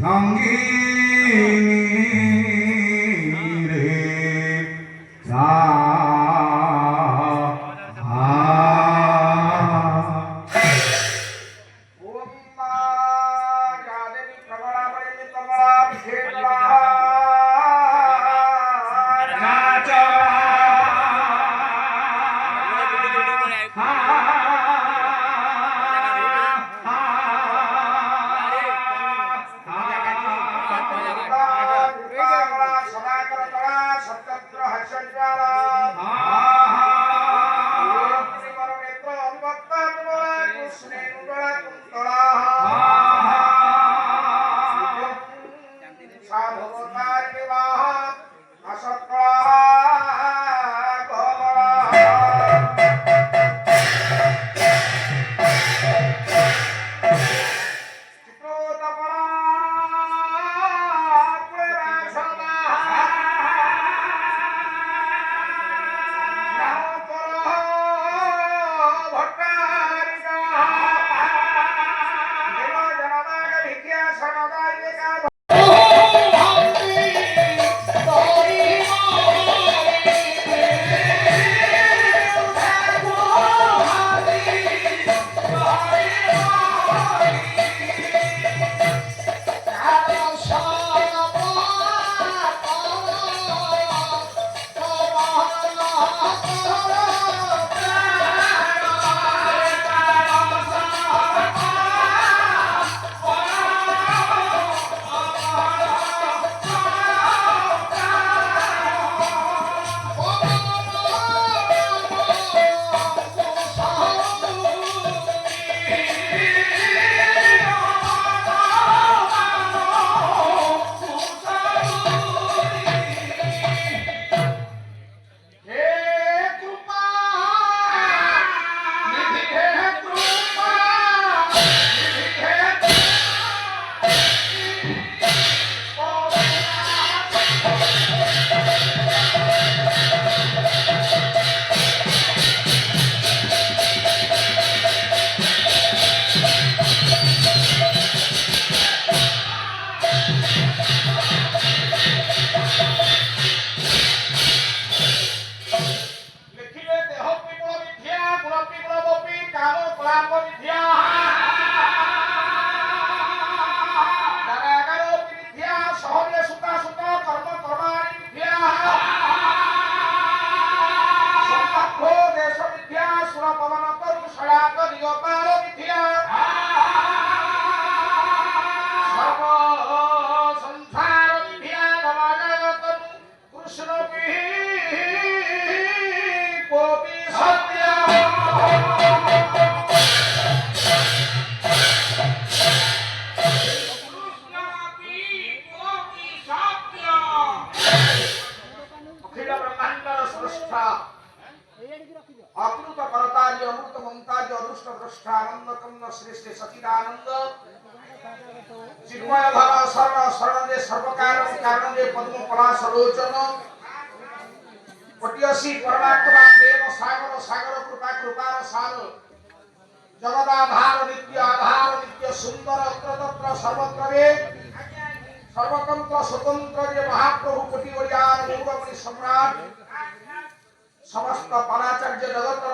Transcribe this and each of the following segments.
সঙ্গিনী রে সা अकृत करतार्य अमृत ममतार्य अदृष्ट द्रष्टा आनंद कन्न श्रेष्ठ सचिदानंद चिन्मय धर शरण शरण दे सर्वकारण कारण दे पद्म पलाश लोचन पटियसी परमात्मा प्रेम सागर सागर कृपा कृपार सार जगदाधार नित्य सुंदर अत्रतत्र सर्वत्र सर्वतंत्र स्वतंत्र जे महाप्रभु कोटि वरियान गौरवमणि सम्राट समस्त पराचार्य जगत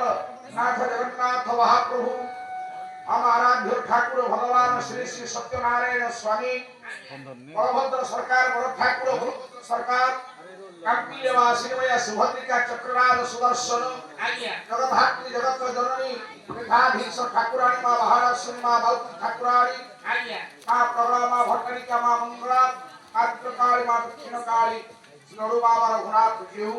नाथ जगन्नाथ महाप्रभु हम आराध्य ठाकुर भगवान श्री श्री सत्यनारायण स्वामी बलभद्र सरकार बड़ ठाकुर बलभद्र सरकार कांपीयवासिनमय सुभद्रिका चक्रराज सुदर्शन जगद्धात्री जगत जननी पीठाधीश ठाकुराणी मां महाराष्ट्री मां बाउती ठाकुराणी मां प्रभा मां भट्टरिका मां मंगला काली मां दक्षिण काली नड़ु बाबा रघुनाथ जेहू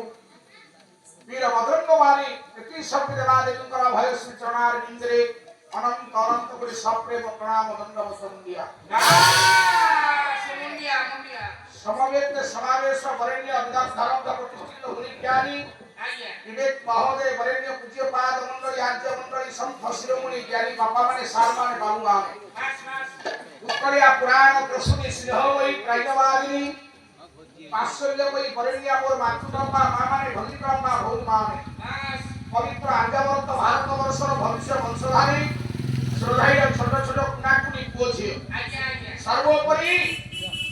वीर मदंगवाणी इति सब देवादेवींकर भय श्री चरणार बिंदरे अनंत अनंत करि सप्रेम प्रणाम दंडवत दिया समवेत समावेश वरेण्य अभिधान धर्म प्रतिष्ठित हुनि ज्ञानी विवेक महोदय वरेण्य पूज्य पाद मंडली आर्य मंडली संत शिरोमणि ज्ञानी बाबा माने सार माने बाबू माने उत्कलिया पुराण प्रसूनि सिंहवई त्रैगवादिनी पाश्चर्यमयी वरेण्य मोर मातृकम्मा मां माने भगिनीकम्मा भौरी माने पवित्र आर्यावर्त भारत वर्षर भविष्य वंशधारी श्रद्धाय छोट छोट कुनाकुनी पुओ झियो सर्वोपरि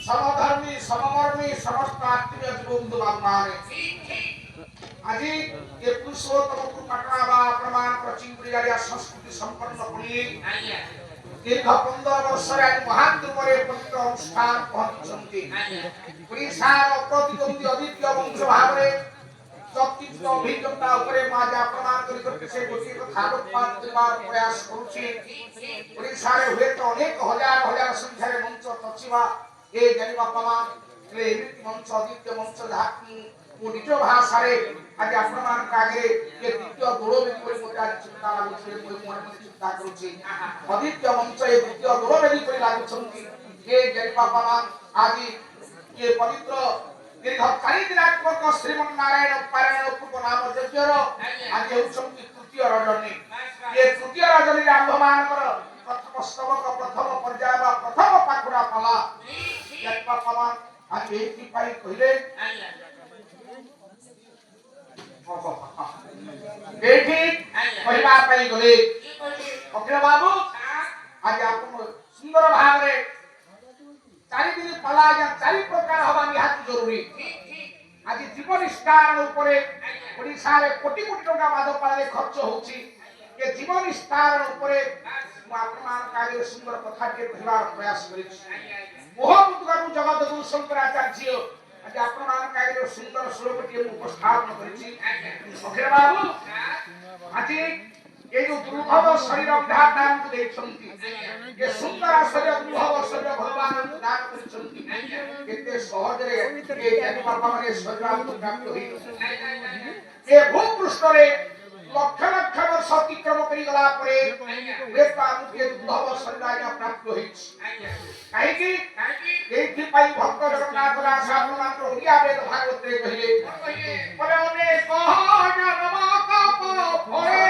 সমধর্মী সমমর্মী সমস্ত আত্মীয় বন্ধু বান্ধব আজি এ পুরুষোত্তম কৃপাটনা বা প্রমাণ চিঙ্গুড়ি গাড়িয়া সংস্কৃতি সম্পন্ন করি দীর্ঘ 15 বর্ষরে আজ মহাদ্রুমরে পবিত্র অনুষ্ঠান পৌঁছন্তি ওড়িশার প্রতিদ্বন্দ্বী অদ্বিতীয় বংশ ভাবে যৎকিঞ্চিত অভিজ্ঞতা উপরে মা যা প্রমাণ করি করতে সে গোটিয়ে কথা আলোকপাত করিবার প্রয়াস করছি ওড়িশারে হুয়েত অনেক হাজার হাজার সংখ্যারে মঞ্চ তছিবা এ জানিবা প্রমাণ এମିତି মঞ্চ অদ্বিতীয় মঞ্চ যাহা ମୁଁ ନିଜ ଭାଷାରେ ଆଜି ଆପଣମାନଙ୍କ ଆଗରେ ଏ ଦ୍ୱିତୀୟ ଦୋଳ ବେଦୀ କରି ମୋତେ ଆଜି ଚିନ୍ତା ଲାଗୁଛି ମୁଁ ମନେ ମନେ ଚିନ୍ତା କରୁଛି ଅଦ୍ୱିତୀୟ ମଞ୍ଚ ଏ ଦ୍ୱିତୀୟ ଦୋଳ ବେଦୀ କରି ଲାଗୁଛନ୍ତି ଏ ବାପା ଆଜି ଏ ପବିତ୍ର ଦୀର୍ଘ 4 ଦିନାତ୍ମକ ଶ୍ରୀମନ୍ ନାରାୟଣ ପାରାୟଣ ପୂର୍ବ ନାମ ଯଜ୍ଞର ଆଜି ହେଉଛନ୍ତି ତୃତୀୟ ରଜନୀ ଏ ତୃତୀୟ ରଜନୀରେ ଆମ୍ଭମାନଙ୍କର ପ୍ରଥମ ସ୍ତବକ ପ୍ରଥମ ପର୍ଯ୍ୟାୟ ବା ପ୍ରଥମ ପାଖୁଡ଼ା ପାଲା ବାପା ଆଜି ଏଇଥିପାଇଁ କହିଲେ बेटी पहिला पाई गले अखिल बाबू आज आपन सुंदर भाव रे चारि दिन पला या चारि प्रकार हवा निहाती जरूरी आज जीवन स्टार ऊपर ओडिसा रे कोटी कोटी टका बाद पाले खर्च होची ये जीवन स्टार ऊपर आपन मान कार्य सुंदर कथा के कहबार प्रयास करी मोहमुद्गरु जगत गुरु शंकराचार्य आज आपन मान कार्य सुंदर श्लोक के उपस्थापन करिछि अखिल बाबू आज ये जो दुर्भव शरीर दान दान देछंती ये सुंदर शरीर दुर्भव शरीर भगवान दान करिछंती केते सहज रे ये ज्ञानी बाबा माने शरीर प्राप्त होई ये भूपृष्ठ रे लक्ष लक्ष वर्ष अतिक्रम करी गला परे रेता मुखे दुर्भव शरीर आज्ञा प्राप्त होई काहे कि एथि पाई भक्त जगन्नाथ दास आपन मात्र ओडिया वेद भागवत रे कहिले बोले ओने कह जनम कप भरे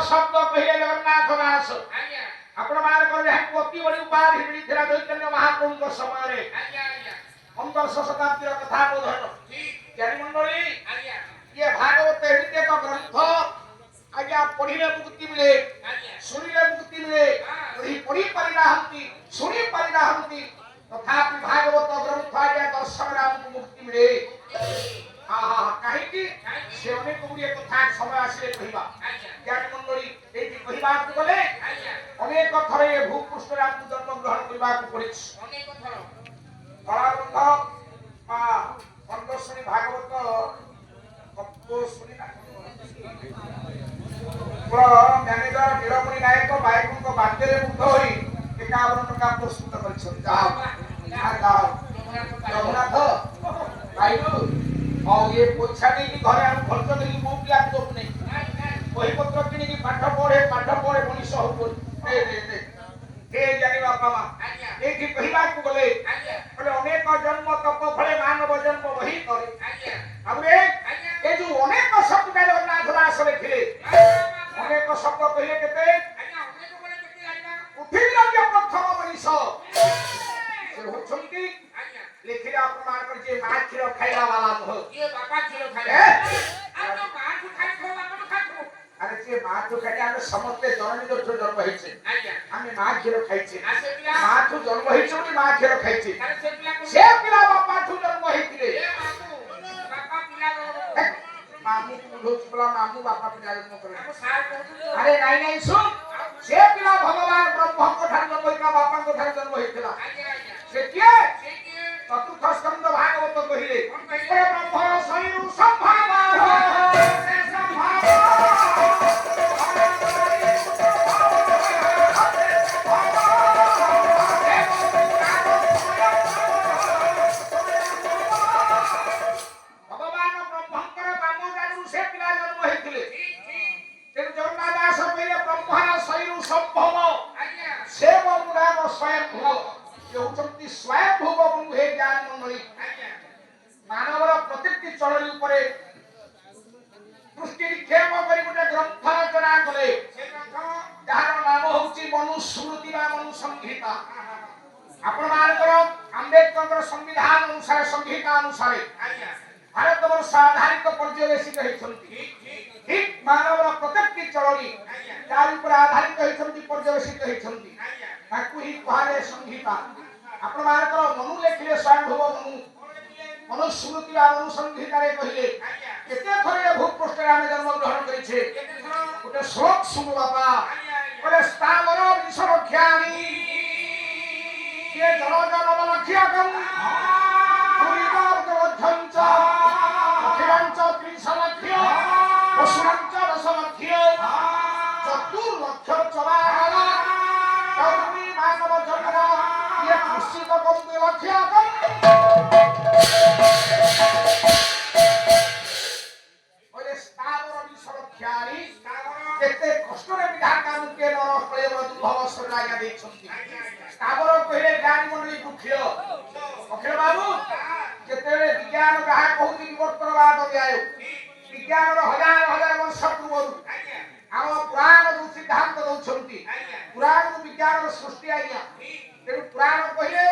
शब्द कहिले जगन्नाथ दास आपण मान कर हम अति बड़ी उपाधि मिली थिला चैतन्य महाप्रभु को समय रे 15 शताब्दी रा कथा बोधन ज्ञानी मंडली ये भागवत हृदय का ग्रंथ आज्ञा पढ़िले मुक्ति मिले सुनिले मुक्ति मिले यही पढ़ी परिणाहंती सुनी परिणाहंती तथापि भागवत ग्रंथ आज्ञा दर्शन रा मुक्ति मिले आहा काहे कि से अनेक गुड़िए कथा समय आसिले कहिबा ज्ञानी मंडली एठी कहिबा गले अनेक थरे ए भूपृष्ठ रे हमकु जन्म ग्रहण करिबा को पड़िछ अनेक थर कलाबंध आ पंडश्री भागवत कप्पो सुनी ना पुरा मैनेजर नीलमणि नायक बायकन को बाध्य रे मुग्ध होई 51 टका प्रस्तुत करिछ जाओ रघुनाथ भाईलु और ये पोछा नहीं कि घरे हम खर्च नहीं मो पिया तो नहीं वही पत्र किनी कि पाठ पढ़े मनीष हो ए जानी बापा मा ए कि कहिबा को बोले बोले अनेक जन्म तप फले मानव जन्म वही करे हमरे ए जो अनेक शब्द का जगन्नाथ दास लिखिले अनेक शब्द कहिले केते अनेक बोले केते आइबा पृथ्वी के प्रथम मनीष से होछंती लिखिले अपमान कर जे मां खीर खाइला वाला हो ये बापा खीर खाइला आ तो मां को खाइ खो बापा को खाइ खो अरे जे मां को खाइ हम समस्त जननी जो जन्म होइछे हम मां खीर खाइछे मां को जन्म होइछे बोली मां खीर खाइछे से पिला बापा को जन्म होइतिले ए बापा पिला मामू को लोच बोला मामू बापा पिला जन्म करे अरे नहीं सुन से पिला भगवान ब्रह्म को ठार जन्म होइका बापा को ठार जन्म होइतिला से के चतुर्थ स्कंद भागवत कहिले ब्रह्म शरीर संभावा से संभावा भगवान ब्रह्मकर कामदारु से पिला जन्म होइतिले तेन जगन्नाथ दास कहिले ब्रह्म शरीर संभव से ब्रह्म स्वयं भव होचंती स्वयं भूव हे ज्ञान मंडली मानवर प्रत्येक चलनी उपरे संहिता आपण मानकर अंबेडकर संविधान अनुसार संहिता अनुसार भारत वर्ष आधारित पर्यवेसित होइछन्ति ठीक मानव प्रत्येक चलनी तार ऊपर आधारित होइछन्ति पर्यवेसित होइछन्ति ताकू ही कहाले संहिता आपण मानकर मनु लेखिले स्वयंभुव मनुस्मृति आ मनुसंहिता रे कहिले केते थरे भूपृष्ठ रे आमे जन्म ग्रहण करिछे गोटे श्लोक सुनु बाबा बोले स्थावर विषरख्यानि ये जल जल लक्ष्यकम पुरीदार्गवध्यंच अखिलांच त्रिशलक्ष्य पशुरांच रसलक्ष्य चतुर्लक्ष चवाहला कौमी मानव जन्म ये निश्चित कम लक्ष्यकम बोले स्थावर विषरख्यानि केते कष्टरे विधाता मुके नर कलेवर दुर्भव शरणाया देछन्ति स्थावर कहिले ज्ञानी मंडली दुखिय अखिल बाबू केतेरे विज्ञान कहा कहूति विवर्तनवाद दियायो विज्ञान रो हजार हजार वर्ष पूर्व आम पुराण जो सिद्धांत दउछन्ति पुराण विज्ञान रो सृष्टि आइया तेनु पुराण कहिले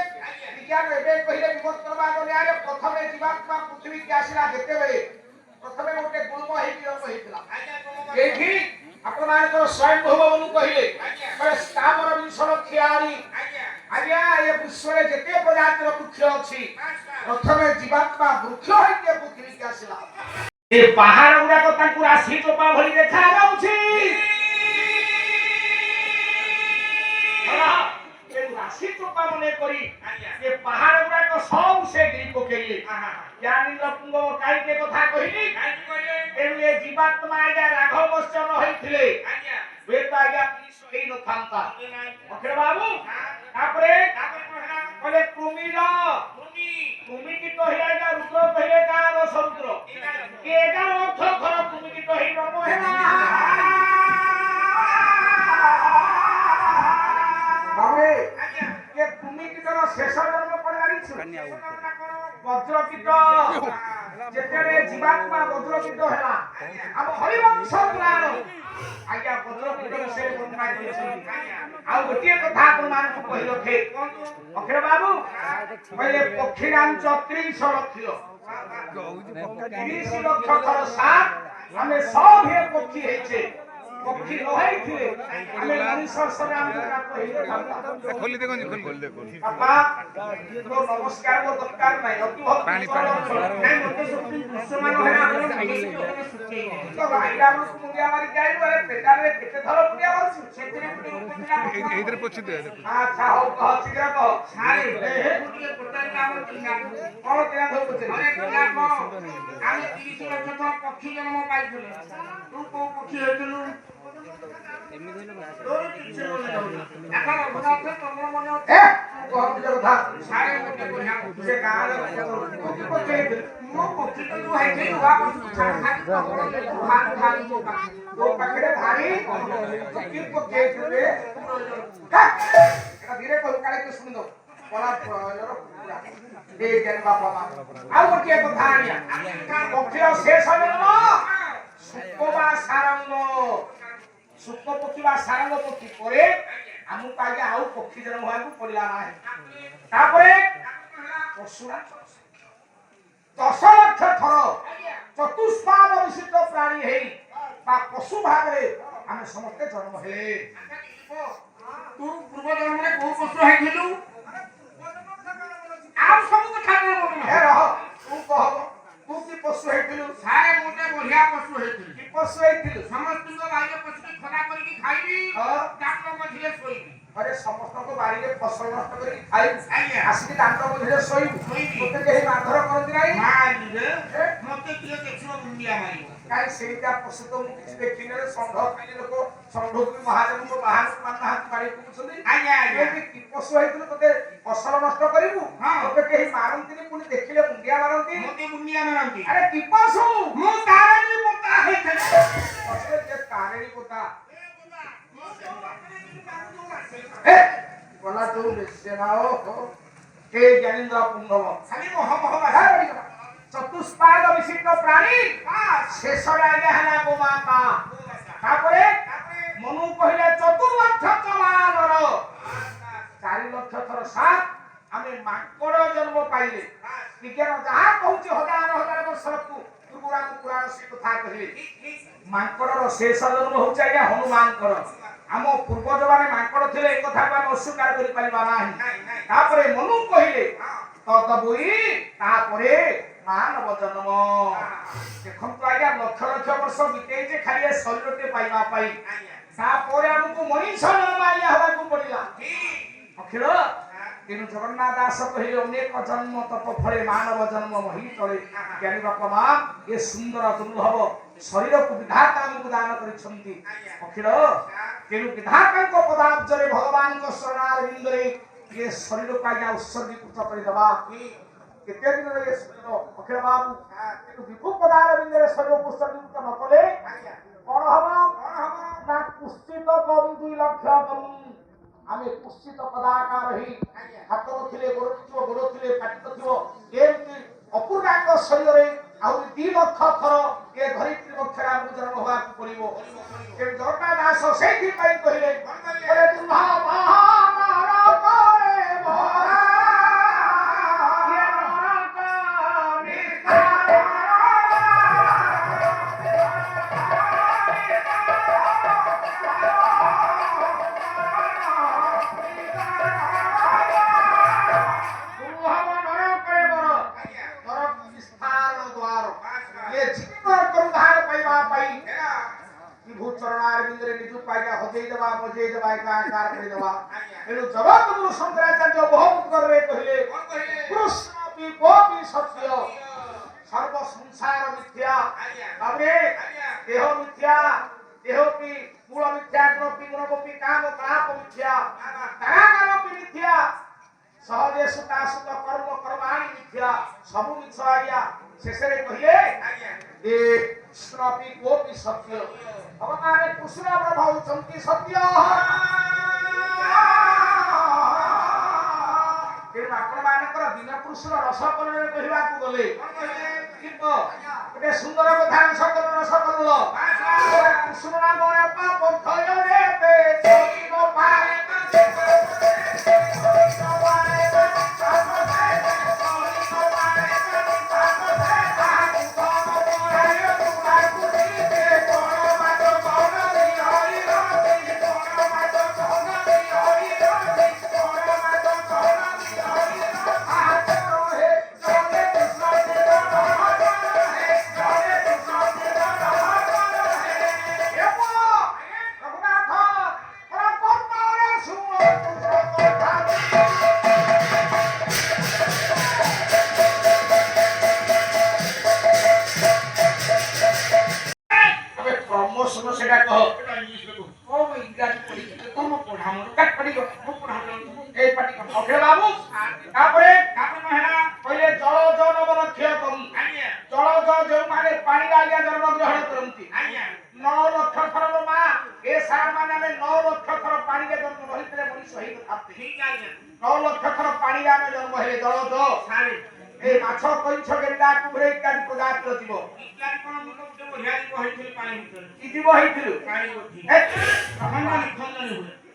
विज्ञान एबे कहिले विवर्तनवाद दियायो प्रथमे जीवात्मा पृथ्वी के आसिला जेते बेले प्रथमे गोटे गुणम हेति जन्म हेतिला एठी आपण मानकर स्वयंभुव मनु कहिले पर स्थावर विषरख्यानि आज्ञा ये विश्व रे जेते प्रजातिर वृक्ष अछि प्रथमे जीवात्मा वृक्ष हेति पृथ्वी के आसिला ए पहाड़ गुडा को ताकू राशि टोपा भली देखा जाउछि राशि टोपा मने करी ये पहाड़ गुडा को सब से गिरी पकेली ज्ञानी लपुंग काई के कथा कहिली ए जीवात्मा आज्ञा राघव वचन होइथिले वे तो आज्ञा सही न थांता अखिल बाबू तापरे बोले तुमी की तो हिया रुद्र पहिले का रो समुद्र के 11 अर्थ खर तुमी की तो हि नमो हे बाबे ये तुमी की तो शेष जन्म पड़ारी छु वज्रकीट जेतेरे जीवात्मा वज्रकीट हैला हम हरिवंश ज्ञान आज्ञा वज्रकीट से बंधा दिछि आ गोटिए कथा प्रमाण को कहिलो थे अखिल बाबू पहिले पक्षीरांच 30 लक्ष्य 30 लक्ष थर सात हमें सब हे पक्षी हेछे पक्षी रहै थिले हमें मनुष्य सराम का पहिले थांता खोली देखो जी खोल दे पापा तो नमस्कार को दरकार नहीं अति भक्त नहीं मते सुखी दुश्मन है आपण तो भाईरा मन मुंडिया मारी जाई बोले पेटा रे केते थर मुंडिया मारछु सेतरे इधर पूछ दे अच्छा हो कह शीघ्र कह सारे हे गुटिए पटाई नाम चिन्हा कोन तेरा धो पूछे अरे किया को आमे 30 लक्ष थर पक्षी जन्म पाइथले तू को पक्षी हेतलु एमि धइलो तोर किछ बोले आता रघुनाथ तमर मन ए कहत जथा सारे मते कोया से गाल पक्षी पक्षी मो पक्षी तो है जे हुआ खाली हाथ खाली दो पकड़े धारी पक्षी पक्षी छुए एटा धीरे को काले के सुन दो पला दे जन बाबा आ गोटे कथा आनिया पक्षी शेष जन्म सुकोबा सारंग सुख पक्षी बा सारंग पक्षी परे हमु पागे आउ पक्षी जन्म होया को पड़िला नाही तापरे पशुरा 10 लक्ष थर चतुष्पाद विशिष्ट प्राणी हेई बा पशु भाग रे हम समस्त जन्म हेले तू पूर्व जन्म रे को पशु हेथिलु आप सब कथा बोल हे रह तू कह तू की पशु हेथिलु सारे मोटे बढ़िया पशु हेथिलु की पशु हेथिलु समस्त को भाई पशु की खना करके खाइबी डाक्टर मझिले सोइबी अरे समस्त को बारी रे फसल नष्ट करी खाइ आसी डाक्टर मझिले सोइबी तोते केही माधर करती नाही मारी रे मते किए देखियो मुंडिया मारियो काई सेटा पशु तो किछ देखिने रे संढ खाली लोक संढ को महाजन को बाहर मान हाथ मारी कुछली आज्ञा आज्ञा की पशु हेथिलु तोते फसल नष्ट करिबु तोते केही मारंतीनी पुनी देखिले मुंडिया मारंती मते मुंडिया मारंती अरे की पशु मु तारेनी पोता हेथिले पशु के तारेनी पोता ए बोला तू सेनाओ के ज्ञानेन्द्र पुंगव खाली मोह मोह बाधा पड़ी चतुष्पाद विशिष्ट प्राणी शेष आगे हला गोमाता तापरे मनु कहिले चतुर्लक्ष चलानर 4 ଲକ୍ଷ ଥର 7 ଆମେ ମାଙ୍କଡ ଜନ୍ମ ପାଇଲେ ବିଜ୍ଞାନ ଯାହା କହୁଛି ହଜାର ହଜାର ବର୍ଷର ପୂର୍ବରୁ ଆମ ପୁରାଣ ସେ କଥା କହିଲେ ମାଙ୍କଡର ଶେଷ ଜନ୍ମ ହଉଛି ଆଜ୍ଞା ହନୁମାନଙ୍କର ଆମ ପୂର୍ବଜ ମାନେ ମାଙ୍କଡ ଥିଲେ ଏ କଥାକୁ ଆମେ ଅସ୍ୱୀକାର କରିପାରିବା ନାହିଁ ତାପରେ ମନୁ କହିଲେ ତଦବୁଇ ତାପରେ ମାନବ ଜନ୍ମ ଦେଖନ୍ତୁ ଆଜ୍ଞା ଲକ୍ଷ ଲକ୍ଷ ବର୍ଷ ବିତେଇଛେ ଖାଲି ଏ ଶରୀରଟେ ପାଇବା ପାଇଁ ତାପରେ ଆମକୁ ମଣିଷ ଜନ୍ମ ଆଜ୍ଞା ହେବାକୁ ପଡିଲା ଅଖିଳ ତେଣୁ ଜଗନ୍ନାଥ ଦାସ କହିଲେ ଅନେକ ଜନ୍ମ ତପ ଫଳେ ମାନବ ଜନ୍ମ ମହି ତଳେ ଜ୍ଞାନୀ ବାପା ମା ଏ ସୁନ୍ଦର ଦୁର୍ଲଭ ଶରୀରକୁ ବିଧାତା ଆମକୁ ଦାନ କରିଛନ୍ତି ଅଖିଳ ତେଣୁ ବିଧାତାଙ୍କ ପଦାବ୍ଜରେ ଭଗବାନଙ୍କ ଶରଣାରବିନ୍ଦରେ ଏ ଶରୀରକୁ ଆଜ୍ଞା ଉତ୍ସର୍ଗୀକୃତ କରିଦେବା କେତେ ଦିନରେ ଏ ଶରୀର ଅଖିଳ ବାବୁ କିନ୍ତୁ ବିଭୁ ପଦାରବିନ୍ଦରେ ଶରୀରକୁ ଉତ୍ସର୍ଗୀକୃତ ନ କଲେ କଣ ହବ ନା କୁସ୍ତିତ କମ୍ 2 ଲକ୍ଷ କମ୍ ଆମେ କୁସ୍ତିତ ପଦାକାର ହେଇ ହାତ ନଥିଲେ ଗୋଡ଼ ଥିବ ଗୋଡ଼ ଥିଲେ ପାଟି ଥିବ ଏମିତି ଅପୂର୍ଣାଙ୍ଗ ଶରୀରରେ ଆହୁରି 2 ଲକ୍ଷ ଥର ଏ ଧରିତ୍ରୀ ବକ୍ଷରେ ଆମକୁ ଜନ୍ମ ହେବାକୁ ପଡ଼ିବ ତେଣୁ ଜଗନ୍ନାଥ ଦାସ ସେଇଥିପାଇଁ କହିଲେ शंकराचार्य बहुत गर्वे कहले कृष्ण भी गोपी सत्य सर्व संसार मिथ्या अबे देह मिथ्या देह की मूल मिथ्या गुण गोपी काम पाप मिथ्या कारागार भी मिथ्या सहजे सुता सुत कर्म कर्माणि मिथ्या सब मिथ्या आया शेषरे कहले ए कृष्ण भी गोपी सत्य भगवान कृष्ण प्रभु चंकी सत्य दिन पुरुष रसकरण कहवाक गले गोटे सुंदर कथा रसकरण कृष्ण नाम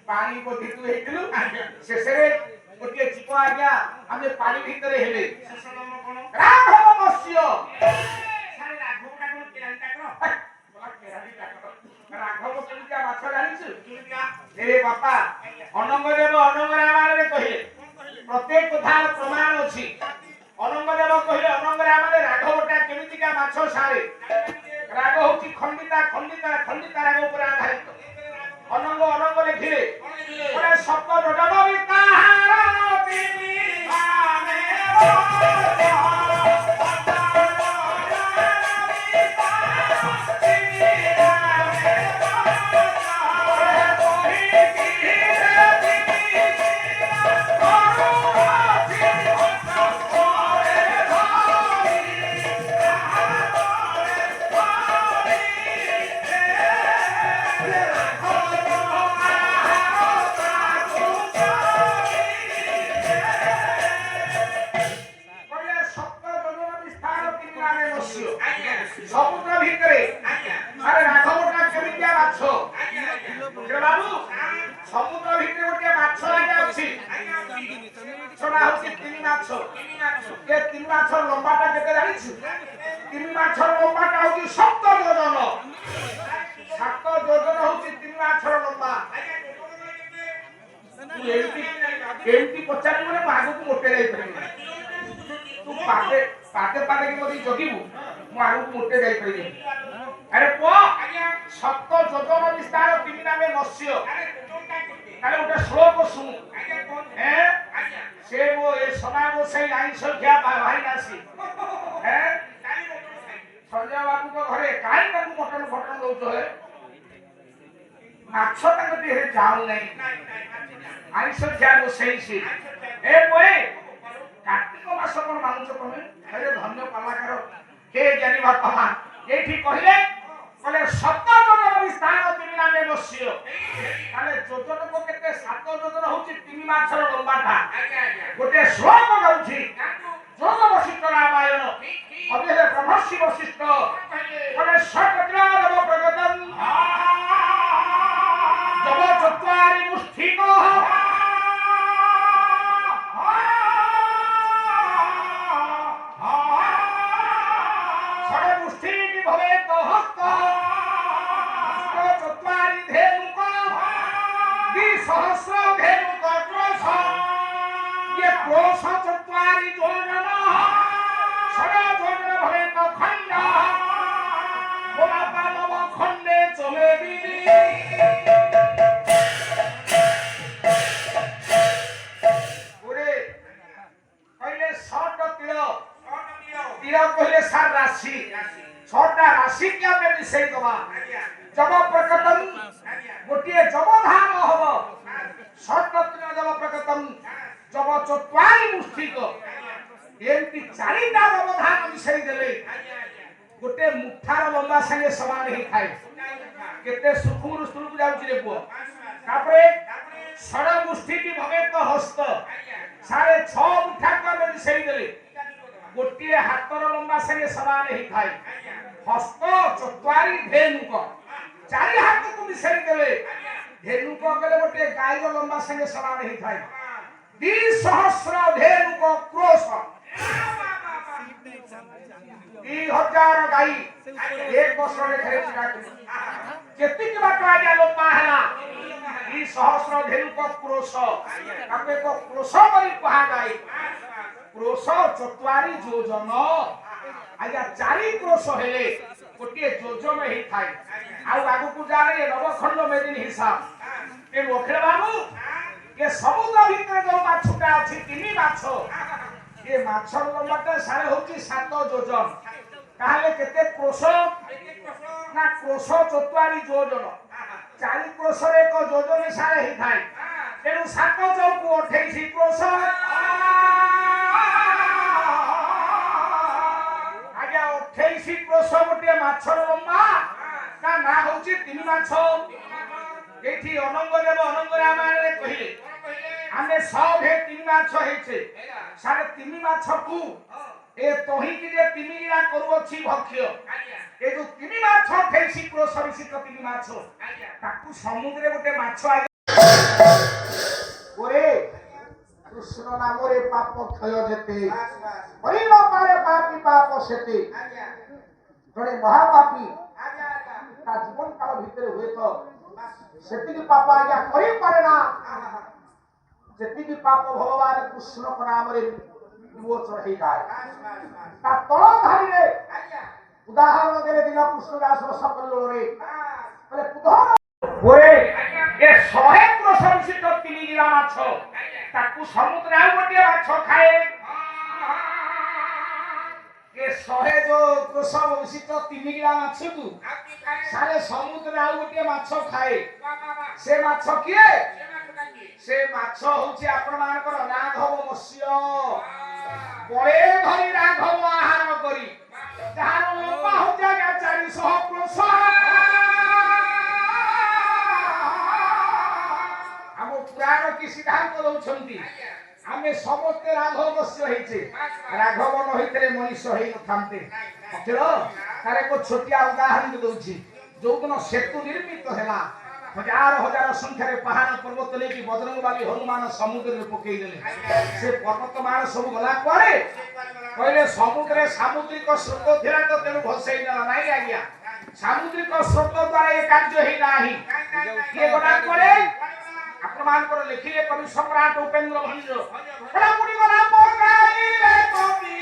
पानी को ढिकु हेतिलु शेषरे गोटे जीव आज्ञा आमे पानी भितरे हेले राघव मत्स्य सारे राघव का कोन केरांता करो बोला केरांती करो राघव केलिया माछ जानिछु केलिया रे बापा अनंग देव रामारे कहिले प्रत्येक कथार प्रमाण अछि अनंग देव कहिले अनंग रामारे राघवटा केमितिका माछ सारे राघव होची खंडिता खंडिता खंडिता राघव पर आधारित अनंग अनंग लिखिले ओरे शब्द डडबी ताहार तिनी आमे ହଉଛି 7 ଯୋଜନ। 7 ଯୋଜନ ହଉଛି 3 ମାଛର ଲମ୍ବା। ତୁ ଏମିତି ପଚାରିବୁ ମୁଁ ଆଗକୁ ମୋଟେ ଯାଇପାରିବି। ତୁ ପାଦେ ପାଦେ ପାଦେ କି ମୋତେ ଜଗିବୁ ମୁଁ ଆଗକୁ ମୋଟେ ଯାଇପାରିବି। ଆରେ ପୁଅ 7 ଯୋଜନ ବିସ୍ତାର 3 ନାମେ ମତ୍ସ୍ୟ। ତାହେଲେ ଗୋଟେ ଶ୍ଲୋକ ଶୁଣୁ। ସେ ମୋ ଏ ସମାଜ ସେଇ ଆଇଁଷ ଖିଆ ଭାଇ ଆସି ସଞ୍ଜୟ ବାବୁଙ୍କ ଘରେ କାହିଁ ତାକୁ ମଟନ ଫଟନ ଦଉଛ? ମାଛ ତାଙ୍କ ଦେହରେ ଯାଉ ନାହିଁ। ଆଇଁଷ ଖିଆ ରୋଷେଇ ଏ ବୋଏ କାର୍ତ୍ତିକ ମାସ କଣ ମାନୁଛ ତମେ? ଧନ୍ୟ କଳାକାର କେ ଜ୍ଞାନୀ ବାପା ମା ଏଇଠି କହିଲେ 7 ଯୋଜନ ବିସ୍ତାର 3 ନାମେ ମତ୍ସ୍ୟ। ତାହେଲେ ଯୋଜନକୁ କେତେ? 7 ଯୋଜନ ହଉଛି 3 ମାଛର ଲମ୍ବାଟା। ଗୋଟେ ଶ୍ଲୋକ ଗାଉଛି ଯୋଗ ବଶିଷ୍ଠ ରାମାୟଣ ଅଭିଧେୟ ବ୍ରହ୍ମର୍ଷି ବଶିଷ୍ଠ ସକତ୍ର ଦେବ ପ୍ରଗତଂ ଜବ ଚତ୍ୱାରି ମୁଷ୍ଠିକ ଷଡ଼େ ମୁଷ୍ଠି ଭବେତ ହସ୍ତ ଚତ୍ୱାରି ଧେନୁକ ଦ୍ବିସହସ୍ର ଧେନୁକ କ୍ରୋଶ ये क्रोश 4 जोजन षड जोजन भवेत खंड बोला पालव खंडे चले बिली पूरे कहले 6 तीर कहले 7 राशि 6टा राशि के हमें मिसई दबा जब प्रकटन गोटे जबधान हबो 6 तीर जब प्रकटन जब 4 मुष्टिक एमती 4टा व्यवधान मिसई देले गोटे मुठार लंबा संगे समान ही खाए केते सुखुर सुलुक जाउची रे पुओ तापरे षड मुष्टि की भवे तो हस्त 6.5 मुठा को मिसई देले गोटे हातर लंबा संगे समान ही खाए हस्त 4 धेनुक 4 हाथ को मिसई देले धेनुक गले गोटे गाय लंबा संगे समान ही खाए 2,000 धेनुक क्रोश 3,000 गाई एक वर्ष रे खरे छिड़ा केति के बात आजा लोपा हला 2,000 धेनुक क्रोश ताके को क्रोश बरी कहा जाय क्रोश 4 जोजन आजा 4 क्रोश हेले गोटे जोजन ही थाई आ आगु को जाने नवखंड मेदिन हिसाब ए ओखरे बाबू ये समुद्र भीतर जो माछटा अछि 3 माछ ये माछ लंबाटा सारे होची 7 जोजन ताहले केते क्रोश ना क्रोश 4 जोजन 4 क्रोश रे को जोजन सारे ही थाई तेनु 7 चौकु 28 क्रोश आगे 28 क्रोश गोटे माछर लंबा ता ना होची 3 माछ एठी अनंग देव अनंग रामायण कहिले आमे सब हे 3 माछ हेछे सारे 3 माछ को ए तोही कि जे 3 गिरा करू अछि भक्ष्य ए जो 3 माछ 28 क्रोश विशिष्ट 3 माछ ताकू समुद्र गोटे माछ आगे ओरे कृष्ण नाम रे पाप क्षय जेते हरि नाम रे पापी पाप सेते जड़े महापापी ता जीवन काल भीतर हुए तो सेति पाप आज्ञा करि पारे ना जेति पाप भगवान कृष्ण को नाम रे विमोचन हे जाय ता तळ धारी रे उदाहरण देले दिन कृष्ण दास सकल रे बोले उदाहरण ओरे ए 100 क्रोश विशिष्ट 3 गिरा माछ ताकू समुद्र आ गोटे माछ खाए ए 100 जो क्रोश विशिष्ट 3 गिरा माछ तू सारे समुद्र आ गोटे माछ खाए से माछ किए से माछ होची आपण मानकर राघव मत्स्य बळे धरी राघव आहार करी तार लंबा हो जागा 400 क्रोश हम पुराण की सिद्धांत दउछंती हमें समस्त राघव मत्स्य हेचे राघव न होइतरे मनुष्य हेइ नथांते अखिल तारे को छोटिया उदाहरण दउछि जो दिन सेतु निर्मित हैला ହଜାର ହଜାର ସଂଖ୍ୟାରେ ପାହାଡ଼ ପର୍ବତ ନେଇକି ବଜରଙ୍ଗବାଲି ହନୁମାନ ସମୁଦ୍ରରେ ପକେଇ ଦେଲେ। ସେ ପର୍ବତ ମାଳ ସବୁ ଗଲା ପରେ କହିଲେ ସମୁଦ୍ରରେ ସାମୁଦ୍ରିକ ସ୍ରୋତ ଥିଲା ତ ତେଣୁ ଭସେଇ ନେଲା। ନାଇଁ ଆଜ୍ଞା, ସାମୁଦ୍ରିକ ସ୍ରୋତ ଦ୍ୱାରା ଏ କାର୍ଯ୍ୟ ହେଇନାହିଁ। କିଏ ଗଲା ପରେ ଆପଣମାନଙ୍କର ଲେଖିଲେ କବି ସମ୍ରାଟ ଉପେନ୍ଦ୍ର ଭଞ୍ଜ ପଢାପଢି ଗଲା ପକାଇଲେ କବି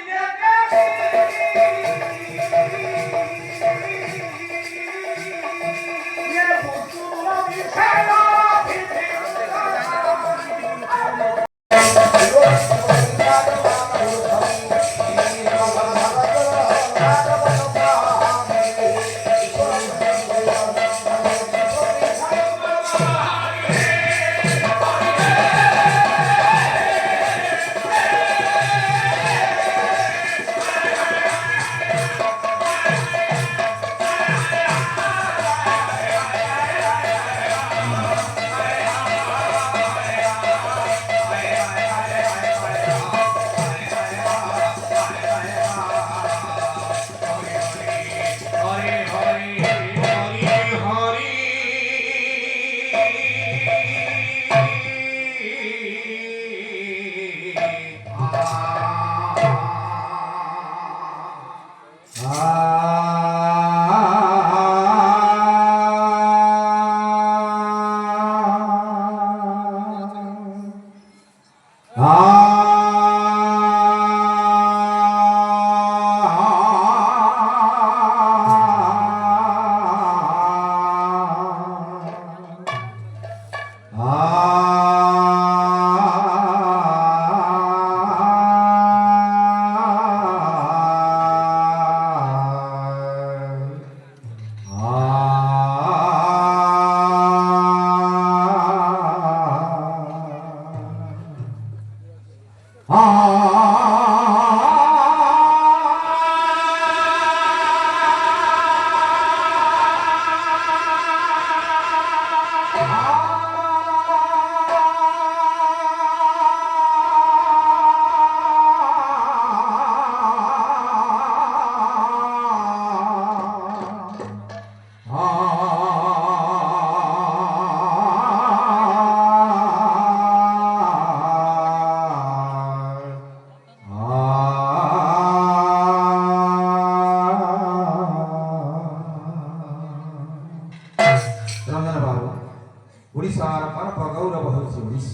ଓଡ଼ିଶାର ପରମ ଗୌରବ ହେଉଛି ଓଡ଼ିଶା।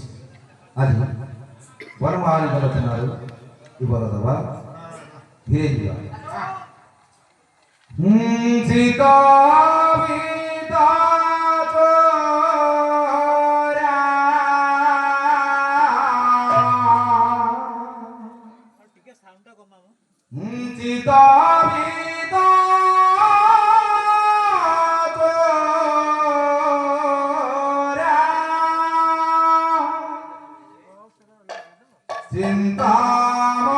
ଆଜି ବନମାଳି ଗଲଥିନାରୁ ଇବର ଦେବା ଧୀରେ ଯିବା ସୀତା ବିଦା ସୀତା বিদা চিন্তামণি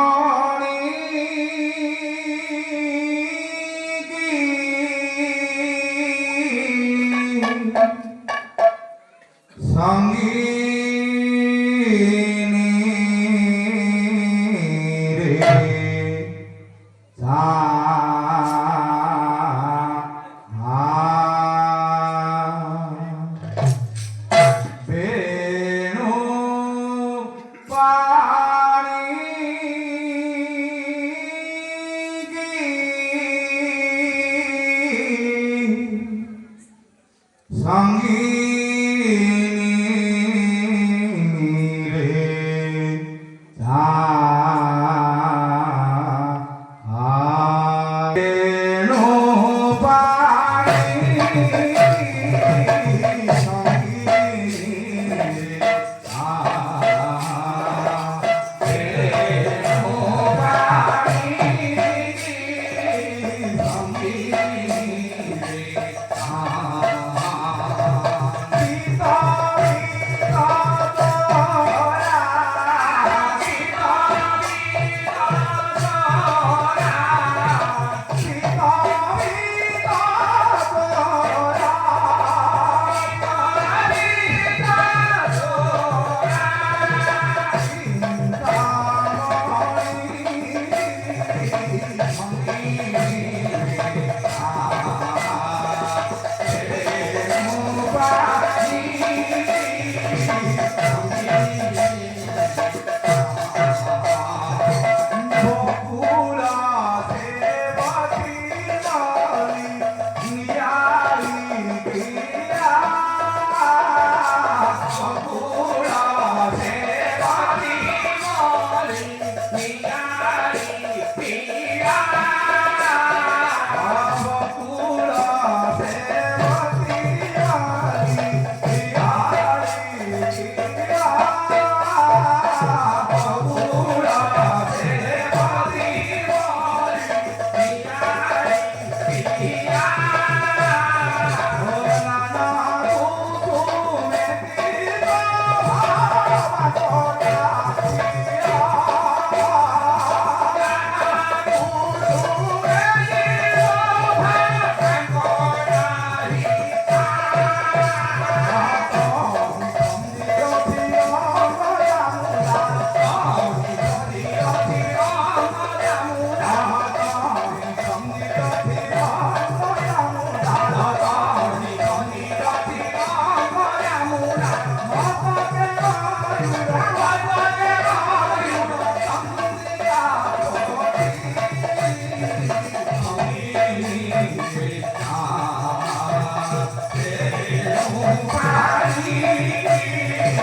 সঙ্গিনী রে বেণু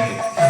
নি